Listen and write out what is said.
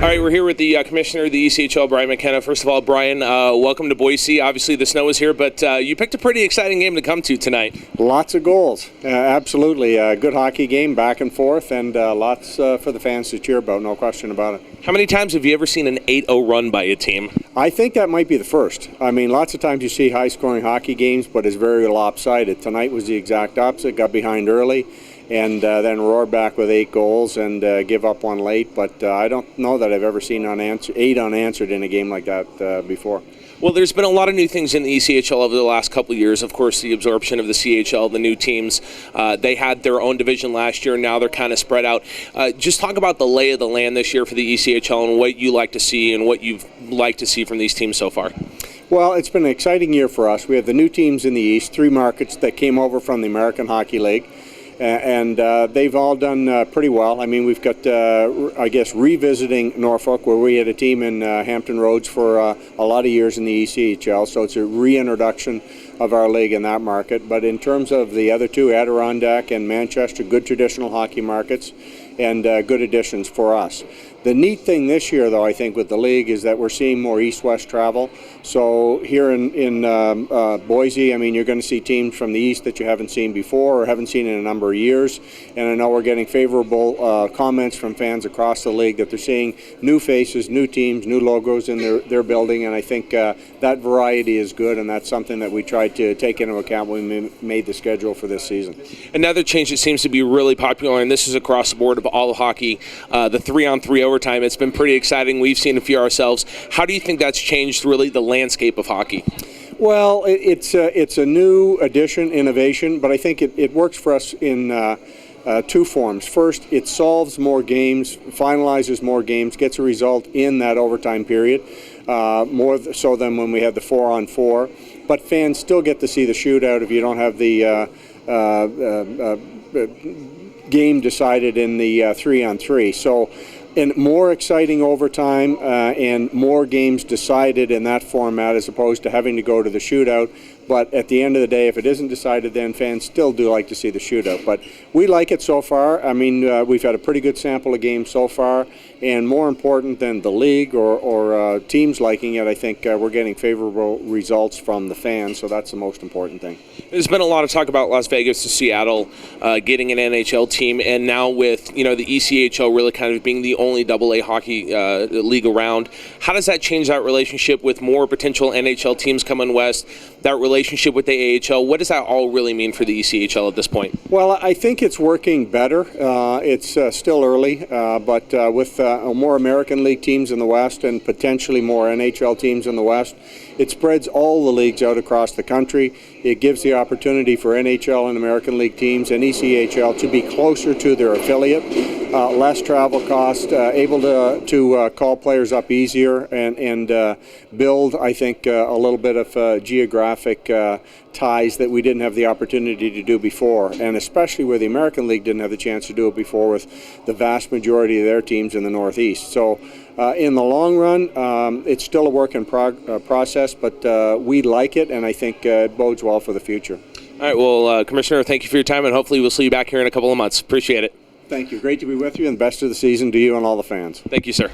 All right, we're here with the Commissioner of the ECHL, Brian McKenna. First of all, Brian, welcome to Boise. Obviously, the snow is here, but you picked a pretty exciting game to come to tonight. Lots of goals. Absolutely. A good hockey game, back and forth, and lots for the fans to cheer about, no question about it. How many times have you ever seen an 8-0 run by a team? I think that might be the first. I mean, lots of times you see high-scoring hockey games, but it's very lopsided. Tonight was the exact opposite. Got behind early and then roared back with 8 goals and give up one late. But I don't know that I've ever seen 8 unanswered in a game like that before. Well, there's been a lot of new things in the ECHL over the last couple of years. Of course, the absorption of the CHL, the new teams. They had their own division last year, and now they're kind of spread out. Just talk about the lay of the land this year for the ECHL and what you like to see and what you've liked to see from these teams so far. Well, it's been an exciting year for us. We have the new teams in the East, 3 markets that came over from the American Hockey League. And they've all done pretty well. I mean, we've got, I guess, revisiting Norfolk, where we had a team in Hampton Roads for a lot of years in the ECHL, so it's a reintroduction of our league in that market. But in terms of the other 2, Adirondack and Manchester, good traditional hockey markets and good additions for us. The neat thing this year, though, I think, with the league is that we're seeing more east-west travel. So here in Boise, I mean, you're going to see teams from the east that you haven't seen before or haven't seen in a number of years. And I know we're getting favorable comments from fans across the league that they're seeing new faces, new teams, new logos in their building. And I think that variety is good, and that's something that we tried to take into account when we made the schedule for this season. Another change that seems to be really popular, and this is across the board of all hockey, the 3-on-3 overtime. It's been pretty exciting. We've seen a few ourselves. How do you think that's changed really the landscape of hockey? Well, it's a new addition, innovation, but I think it works for us in 2 forms. First, it solves more games, finalizes more games, gets a result in that overtime period, more so than when we had the 4-on-4. But fans still get to see the shootout if you don't have the game decided in the 3-on-3. So, and more exciting overtime and more games decided in that format as opposed to having to go to the shootout. But at the end of the day, if it isn't decided, then fans still do like to see the shootout. But we like it so far. I mean, we've had a pretty good sample of games so far. And more important than the league or teams liking it, I think we're getting favorable results from the fans. So that's the most important thing. There's been a lot of talk about Las Vegas to Seattle getting an NHL team. And now with, the ECHL really kind of being the only AA hockey league around, how does that change that relationship with more potential NHL teams coming west, that relationship with the AHL? What does that all really mean for the ECHL at this point? Well, I think it's working better. It's still early, but with more American League teams in the West and potentially more NHL teams in the West, it spreads all the leagues out across the country. It gives the opportunity for NHL and American League teams and ECHL to be closer to their affiliate, less travel cost, able to call players up easier and build, I think, a little bit of geographic ties that we didn't have the opportunity to do before, and especially where the American League didn't have the chance to do it before with the vast majority of their teams in the Northeast. So in the long run, it's still a work in process, but we like it, and I think it bodes well for the future. All right, well, Commissioner, thank you for your time, and hopefully we'll see you back here in a couple of months. Appreciate it. Thank you. Great to be with you, and best of the season to you and all the fans. Thank you, sir.